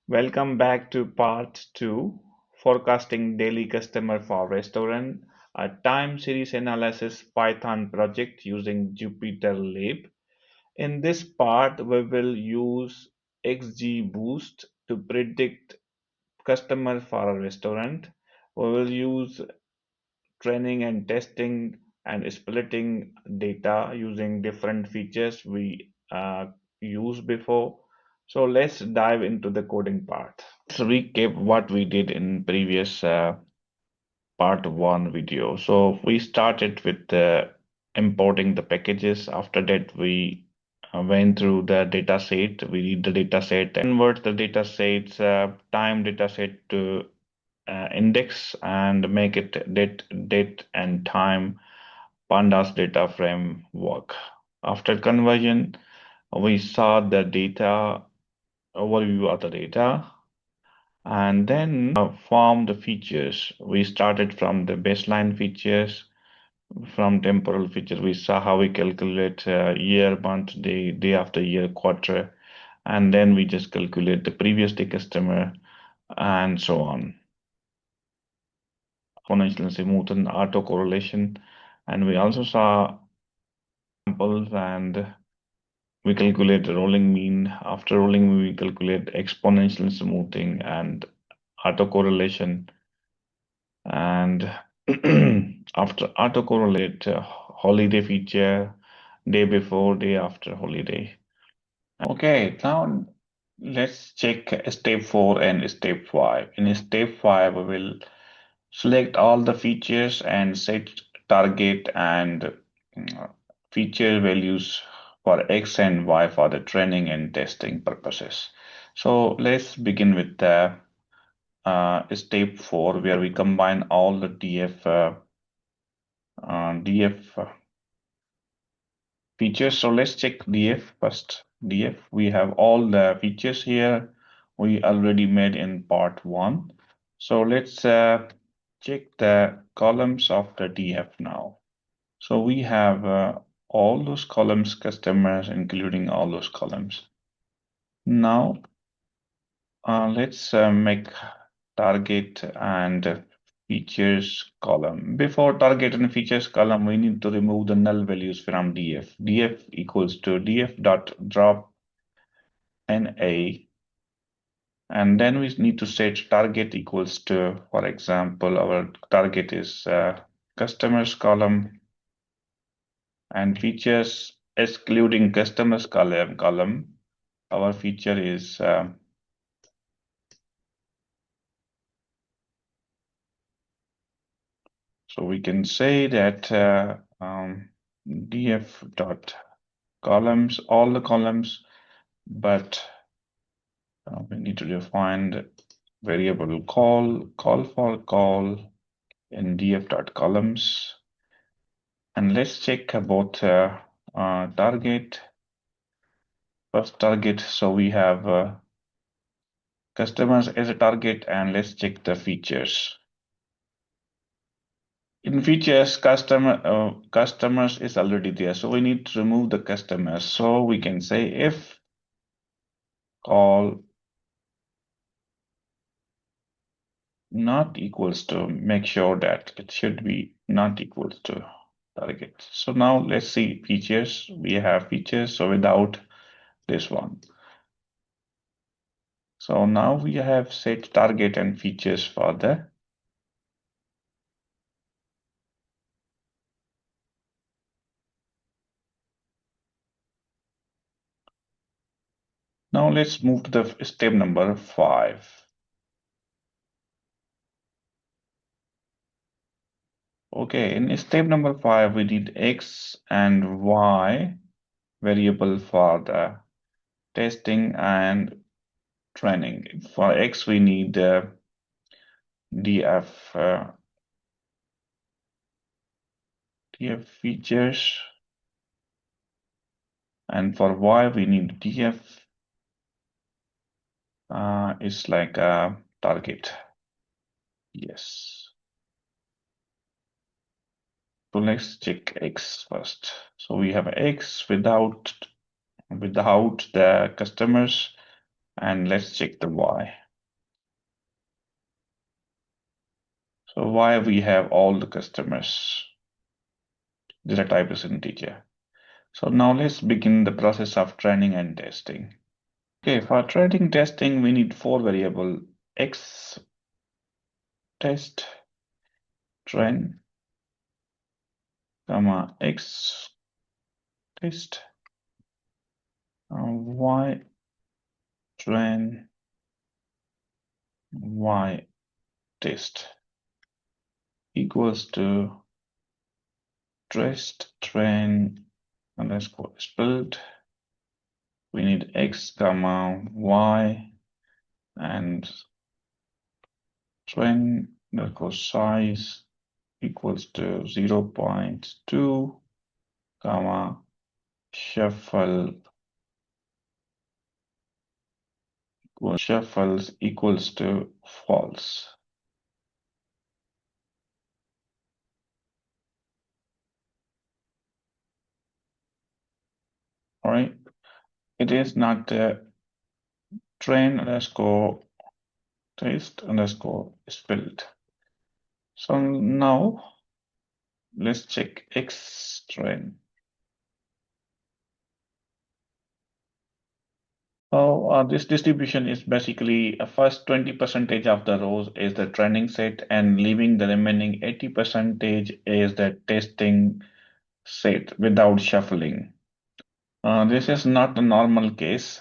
Welcome back to part 2, Forecasting Daily Customer for Restaurant, a time series analysis Python project using JupyterLab. In this part, we will use XGBoost to predict customer for a restaurant. We will use training and testing and splitting data using different features we used before. So let's dive into the coding part. Let's recap what we did in previous part 1 video. So we started with importing the packages. After that, we went through the data set. We read the data set, convert the data sets, time data set to index and make it date and time pandas data framework. After conversion, we saw the data overview of the data and then form the features. We started from the baseline features. From temporal feature, we saw how we calculate year, month, day, day after year, quarter, and then we just calculate the previous day customer and so on. Exponential smooth and autocorrelation, and we also saw samples and we calculate the rolling mean. After rolling mean, we calculate exponential smoothing and autocorrelation. And after autocorrelate, holiday feature, day before, day after holiday. Okay, now let's check step 4 and step 5. In step 5, we will select all the features and set target and feature values for X and Y for the training and testing purposes. So let's begin with the step 4, where we combine all the DF features. So let's check DF first. DF, we have all the features here we already made in part 1. So let's check the columns of the DF now. So we have all those columns, customers, including all those columns. Now, let's make target and features column. Before target and features column, we need to remove the null values from DF. DF equals to df.drop NA. And then we need to set target equals to, for example, our target is customers column and features excluding customers column. Our feature is so we can say that df dot columns, all the columns, but we need to define the variable call for call in df dot columns. And let's check about target. First target, so we have customers as a target, and let's check the features. In features, customers is already there, so we need to remove the customers. So we can say if call not equals to, make sure that it should be not equals to target. So now let's see features. We have features, so without this one. So now we have set target and features for the Now let's move to the step number 5. Okay, in step number 5, we need X and Y variable for the testing and training. For X, we need DF features, and for Y, we need DF is like a target. Yes. So let's check X first. So we have X without the customers, and let's check the y. So y we have all the customers. Data type is integer. So now let's begin the process of training and testing. Okay, for training testing, we need four variables: x test, train, comma x test, y train, y test equals to test train underscore split. We need x comma y and train underscore size equals to 0.2 comma shuffles equals to false. All right, it is not train underscore test underscore split. So now let's check x train. So this distribution is basically first 20% of the rows is the training set and leaving the remaining 80% is the testing set without shuffling. This is not a normal case.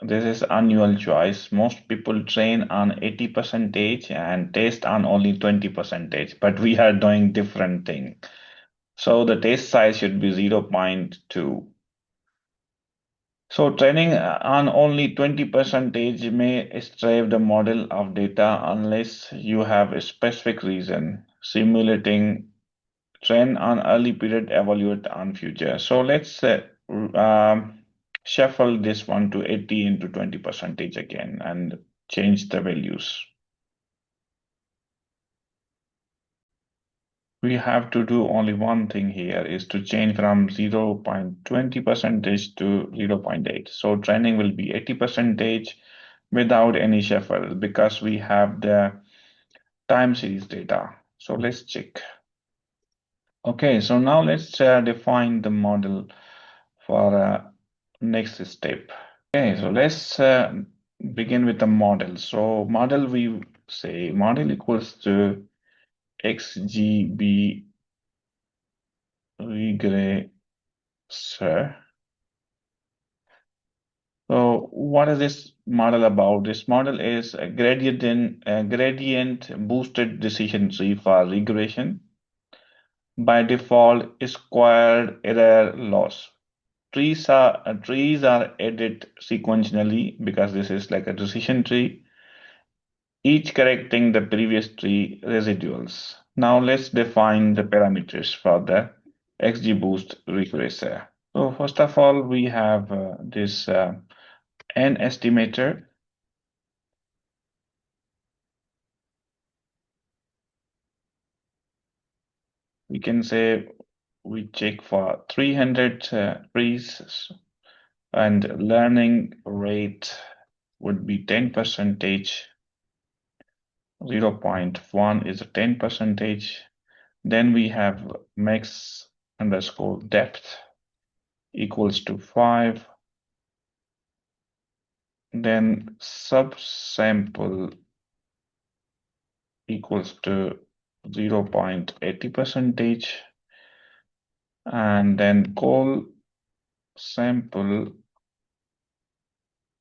This is unusual choice. Most people train on 80% and test on only 20%, but we are doing different thing. So the test size should be 0.2. So training on only 20% may strafe the model of data unless you have a specific reason. Simulating train on early period, evaluate on future. So let's shuffle this one to 80 into 20% again and change the values. We have to do only one thing here is to change from 0.20% to 0.8. So training will be 80% without any shuffle because we have the time series data. So let's check. Okay, so now let's define the model for next step. Okay, so let's begin with the model. So model, we say model equals to XGB regressor. So what is this model about? This model is a gradient boosted decision tree for regression. By default, squared error loss. Trees are added sequentially because this is like a decision tree, each correcting the previous tree residuals. Now let's define the parameters for the XGBoost regressor. So first of all, we have this n estimator. We can say we check for 300 trees and learning rate would be 10%. 0.1 is a 10%. Then we have max underscore depth equals to 5. Then subsample equals to 0.80%. And then call sample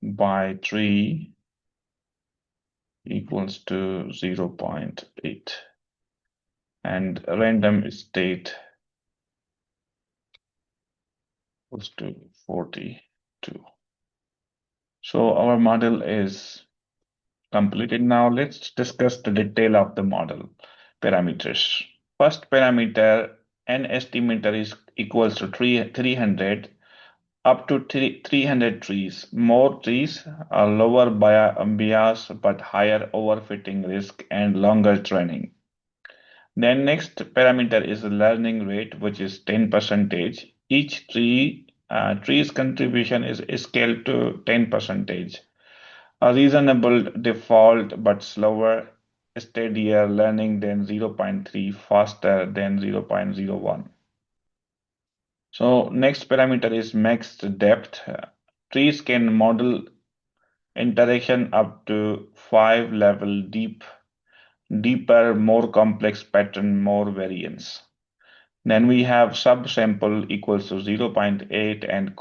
by tree equals to 0.8. And random state equals to 42. So our model is completed. Now let's discuss the detail of the model parameters. First parameter, n estimator is equals to 300 up to 300 trees. More trees are lower bias but higher overfitting risk and longer training. Then next parameter is the learning rate, which is 10%. Each tree's contribution is scaled to 10%. A reasonable default but slower, steadier learning than 0.3, faster than 0.01. So next parameter is max depth. Trees can model interaction up to 5 level deeper, more complex pattern, more variance. Then we have subsample equals to 0.8 and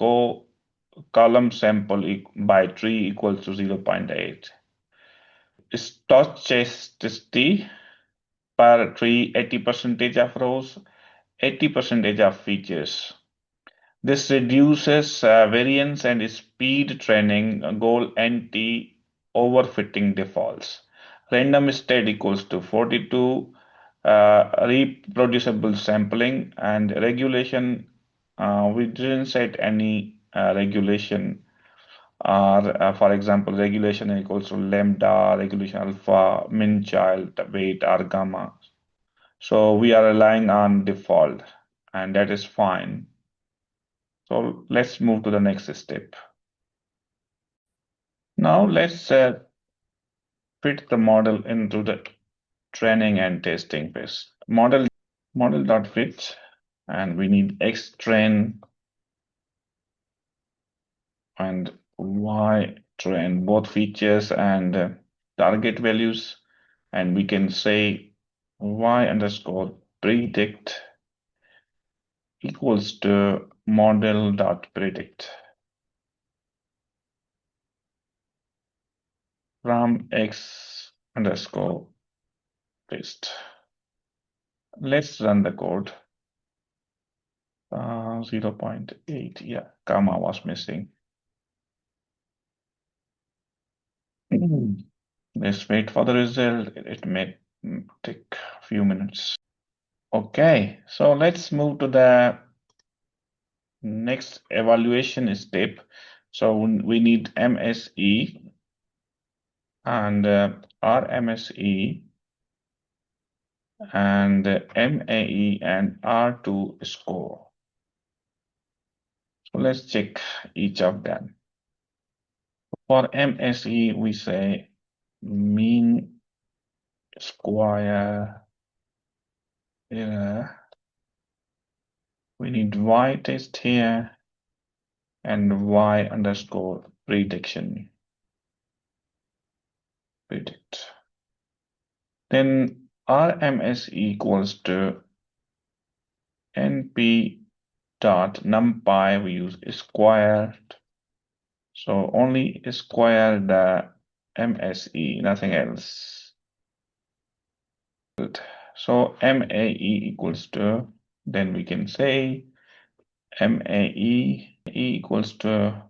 column sample by tree equals to 0.8. Stochasticity per tree, 80% of rows, 80% of features. This reduces variance and speed training, goal anti overfitting defaults. Random state equals to 42, reproducible sampling and regulation. We didn't set any regulation, or for example, regulation equals to lambda, regulation alpha, min child weight, or gamma. So we are relying on default, and that is fine. So let's move to the next step. Now let's fit the model into the training and testing phase. Model.fit, and we need xtrain and ytrain, both features and target values, and we can say y underscore predict equals to model.predict from x underscore paste. Let's run the code. 0.8, yeah, comma was missing. Let's wait for the result. It may take a few minutes. Okay, so let's move to the next evaluation step. So we need MSE and RMSE and MAE and R2 score. So let's check each of them. For MSE, we say mean square error. We need y test here and y underscore prediction. Predict. Then RMS equals to np dot numpy. We use squared. So only square the MSE, nothing else. So MAE equals to, then we can say MAE equals to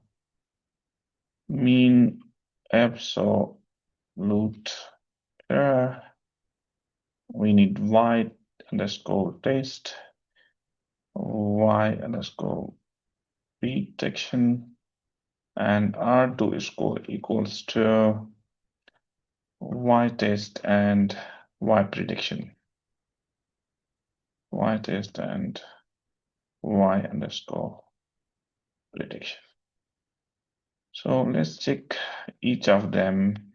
mean absolute error. We need y underscore test, y underscore prediction, and R2 score equals to y test and y prediction. Y test and y underscore prediction. So let's check each of them.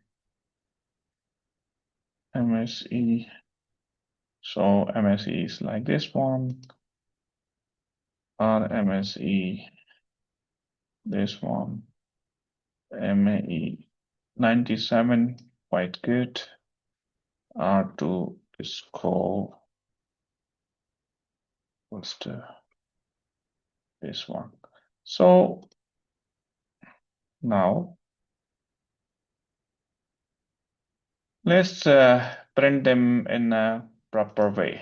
MSE. So MSE is like this one. RMSE, this one. MAE 97, quite good. R2 score was this one. So now let's print them in a proper way.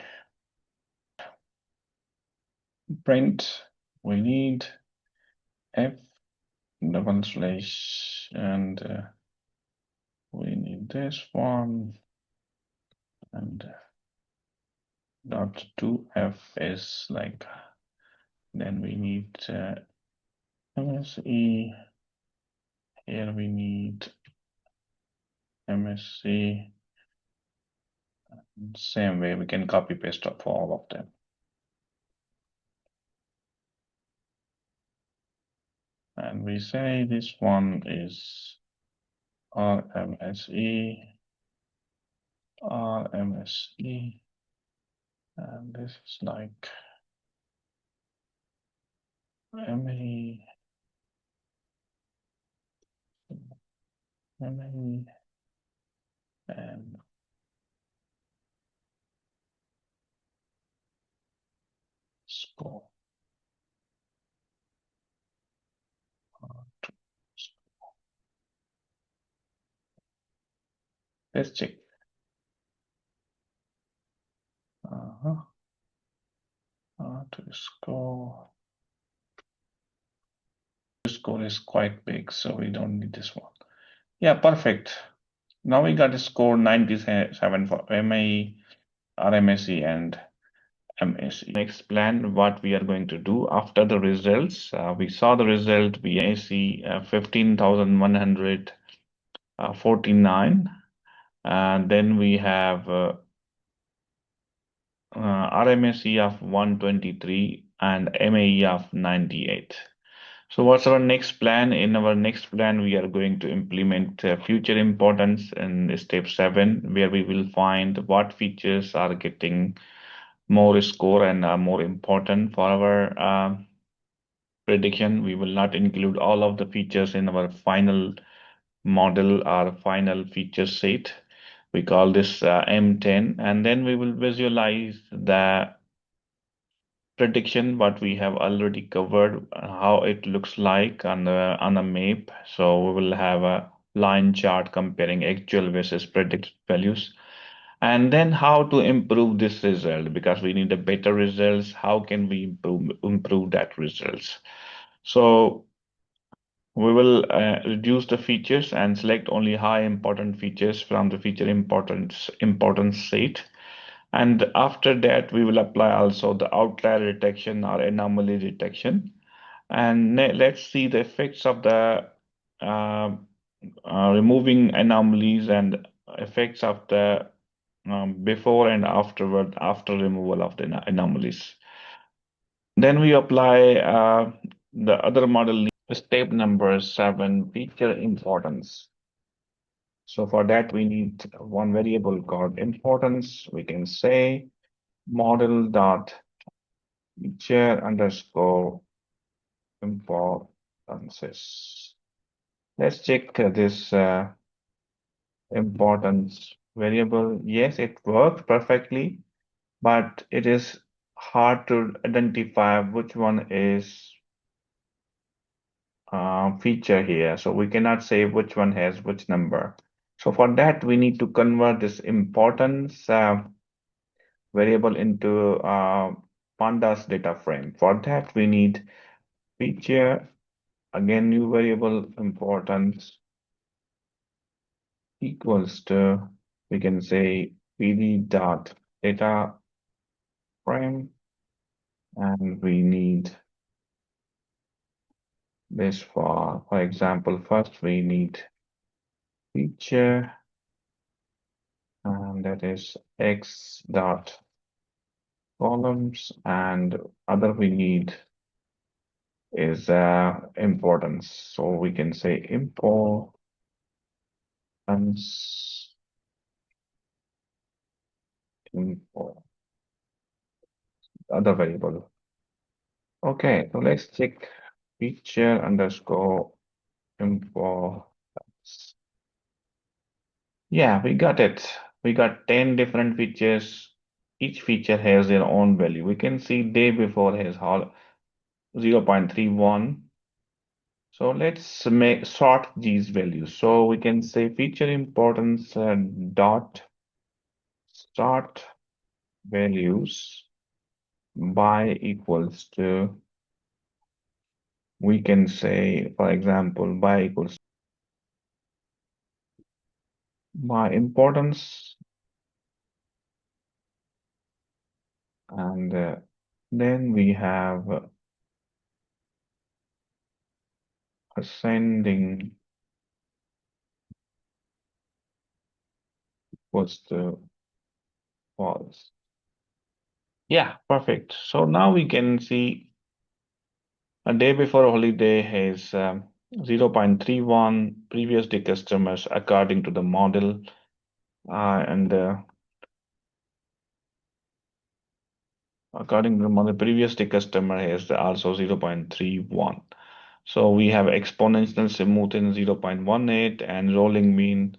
Print, we need f double slash, and we need this one, and dot 2f is like, then we need MSE, here we need MSC. Same way, we can copy paste for all of them. And we say this one is RMSE, RMSE, and this is like ME, ME, and score. Let's check. To score. The score is quite big, so we don't need this one. Yeah, perfect. Now we got a score 97 for MAE, RMSE, and MSE. Next plan, what we are going to do after the results. We saw the result, we see 15,149. And then we have RMSE of 123 and MAE of 98. So what's our next plan? In our next plan, we are going to implement future importance in step 7, where we will find what features are getting more score and are more important for our prediction. We will not include all of the features in our final model or final feature set. We call this M10, and then we will visualize the prediction what we have already covered, how it looks like on the map. So we will have a line chart comparing actual versus predicted values, and then how to improve this result, because we need a better results. How can we improve that results? So we will reduce the features and select only high important features from the feature importance set. And after that, we will apply also the outlier detection or anomaly detection. And let's see the effects of the uh, removing anomalies and effects of the before and afterward after removal of the anomalies. Then we apply the other model, step number 7, feature importance. So for that, we need one variable called importance. We can say model dot feature underscore importances. Let's check this importance variable. Yes, it works perfectly, but it is hard to identify which one is feature here. So we cannot say which one has which number. So for that, we need to convert this importance variable into pandas data frame. For that, we need feature, again, new variable importance equals to, we can say pd dot data frame, and we need this for example, first we need feature, and that is x dot columns, and other we need is importance. So we can say importance import other variable. Okay, so let's check feature underscore importance. Yeah, we got it. We got 10 different features. Each feature has their own value. We can see day before has 0.31. So let's sort these values. So we can say feature importance dot sort values by equals to, we can say, for example, by equals by importance, and then we have ascending equals to false. Yeah, perfect. So now we can see a day before holiday has 0.31 previous day customers according to the model, and according to the model, previous day customer is also 0.31. So we have exponential smooth in 0.18 and rolling mean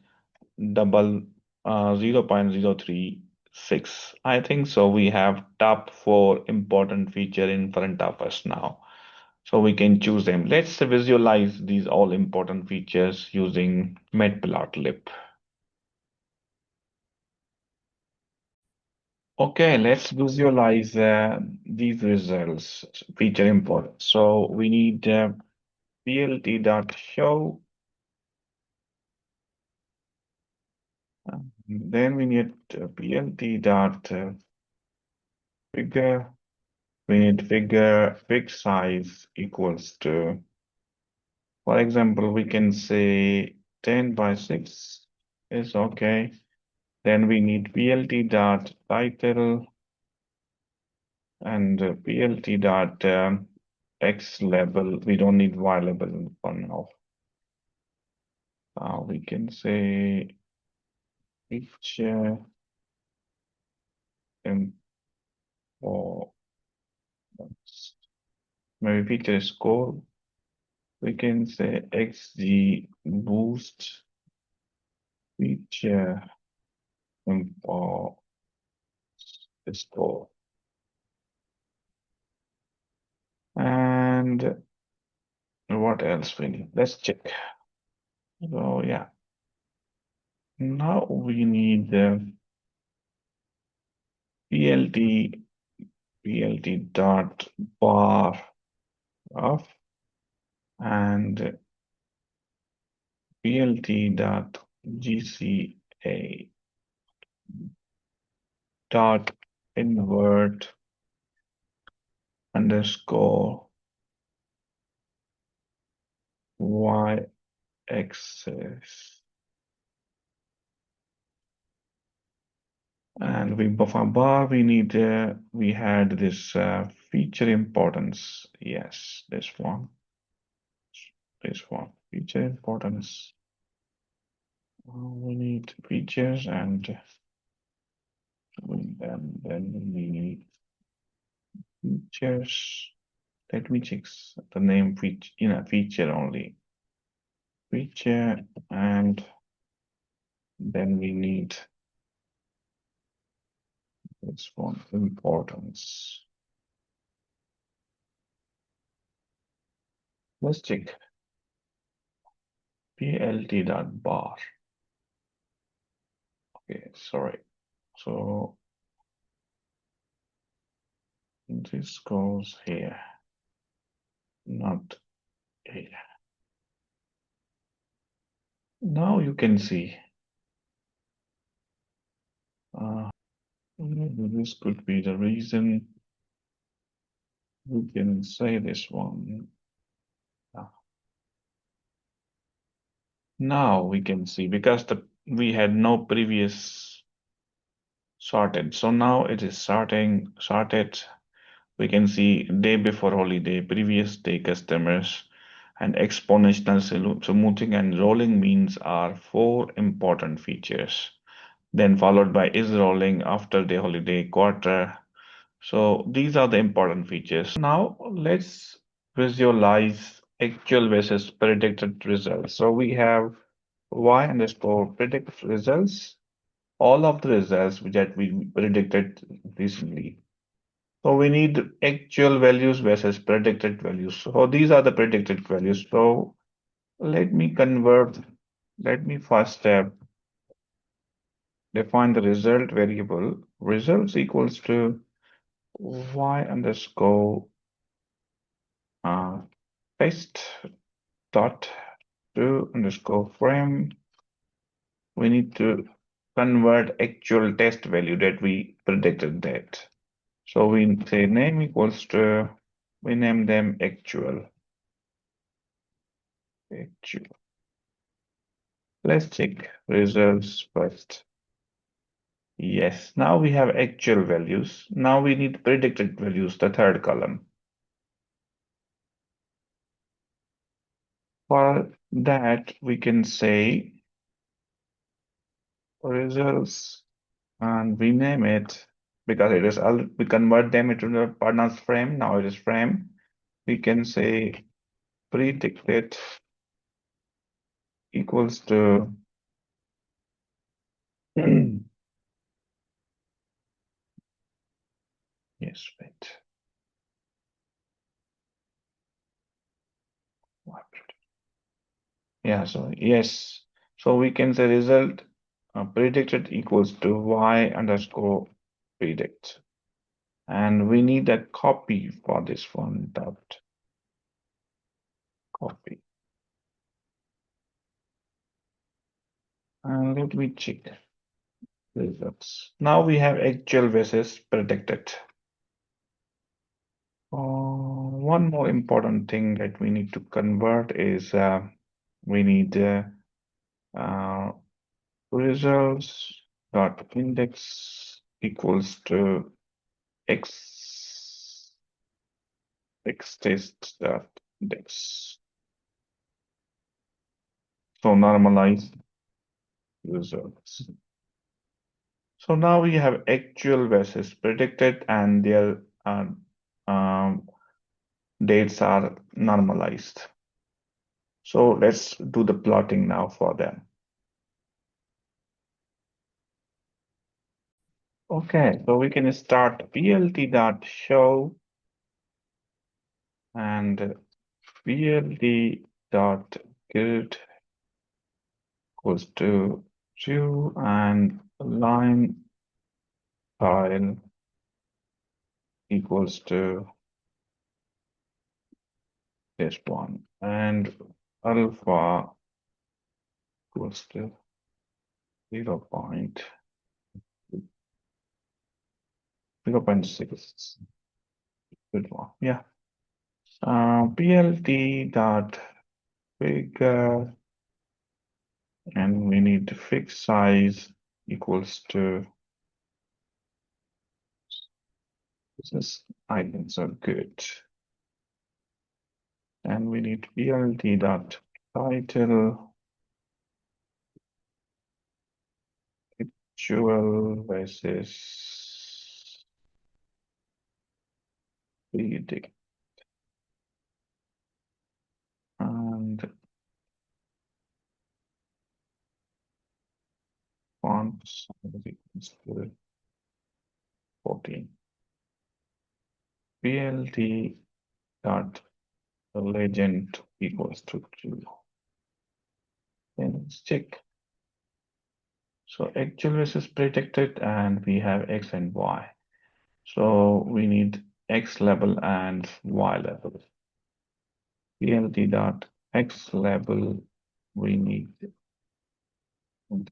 double 0.036. I think so. We have top four important feature in front of us now. So we can choose them. Let's visualize these all important features using matplotlib. Okay, let's visualize these results, feature import. So we need plt.show, then we need plt.figure, we need fig size equals to, for example, we can say 10 by 6 is okay. Then we need plt.title and plt.x label. We don't need y label for now. We can say feature import, maybe feature score. We can say XGBoost feature import score. And what else we need? Let's check. So yeah, now we need the plt dot bar of and plt dot gca dot invert underscore y axis. And we for bar we need we had this feature importance. Yes, this one feature importance. We need features and then we need features. Let me check the name feature in a feature only. Feature and then we need this one importance. Let's check plt.bar. Okay, sorry. So this goes here, not here. Now you can see. This could be the reason. We can say this one. Now we can see because we had no previous sorted. So now it is sorted. We can see day before holiday, previous day customers, and exponential smoothing and rolling means are four important features. Then followed by is rolling after the holiday quarter. So these are the important features. Now let's visualize actual versus predicted results. So we have y underscore predict results, all of the results that we predicted recently. So we need actual values versus predicted values. So these are the predicted values. So let me first define the result variable. Results equals to y underscore test dot to underscore frame. We need to convert actual test value that we predicted that. So we say name equals to, we name them actual. Let's check results first. Yes, now we have actual values. Now we need predicted values, the third column. For that, we can say results and rename it because it is we convert them into the pandas frame. Now it is frame. We can say predicted equals to yes, wait. Yeah, so yes. So we can say result predicted equals to y underscore predict. And we need a copy for this one dot copy. And let me check results. Now we have actual versus predicted. One more important thing that we need to convert is we need uh, results dot index equals to x test dot index. So normalize results. So now we have actual versus predicted, and their um, dates are normalized. So let's do the plotting now for them. Okay, so we can start plt.show and plt.grid equals to true and line file equals to this one and alpha equals to 0.6. Good one. Yeah. plt dot figure and we need fixed size equals to this items are good. And we need plt dot title actual versus predict and font size equals to 14. plt dot legend equals to 2. Then let's check. So actual versus predicted, and we have X and Y. So we need X label and Y label. plt dot X label, we need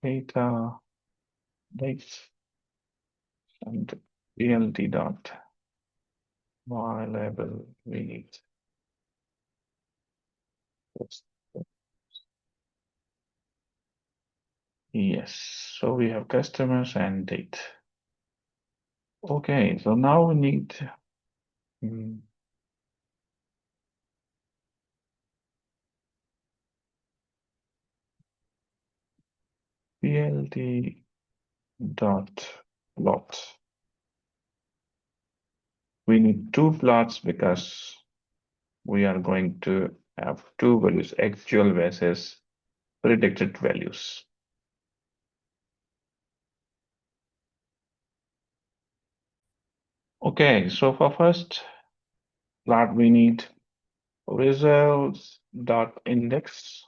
data, dates, and plt dot Y label, we need this. Yes, so we have customers and date. Okay, so now we need plt dot plot. We need two plots because we are going to have two values, actual versus predicted values. Okay, so for first plot, we need results dot index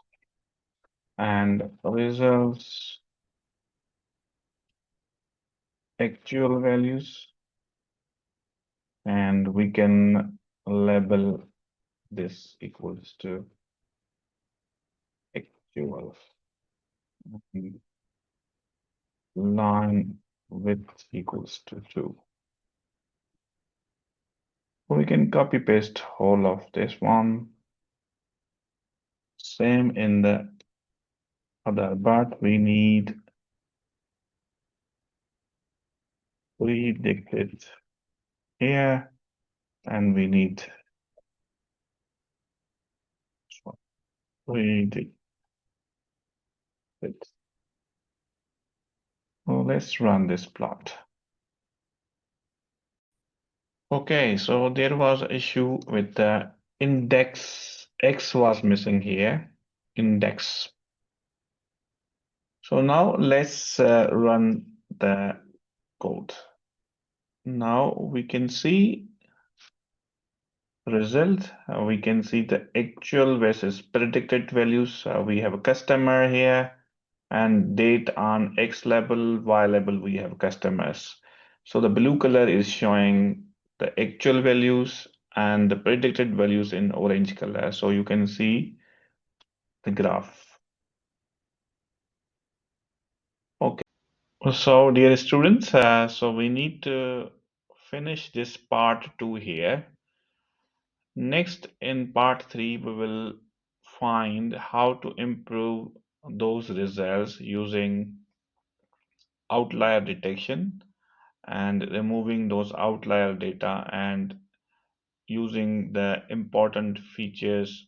and results actual values, and we can label this equals to actual line width equals to 2. We can copy paste whole of this one. Same in the other, but we need predicted here, and we need this one. We did it. So let's run this plot. Okay, so there was an issue with the index. X was missing here, index. So now let's run the code. Now we can see result. We can see the actual versus predicted values. We have a customer here and date on X label, Y label, we have customers. So the blue color is showing the actual values and the predicted values in orange color. So you can see the graph. Okay. So dear students, so we need to finish this part 2 here. Next, in part 3, we will find how to improve those results using outlier detection and removing those outlier data and using the important features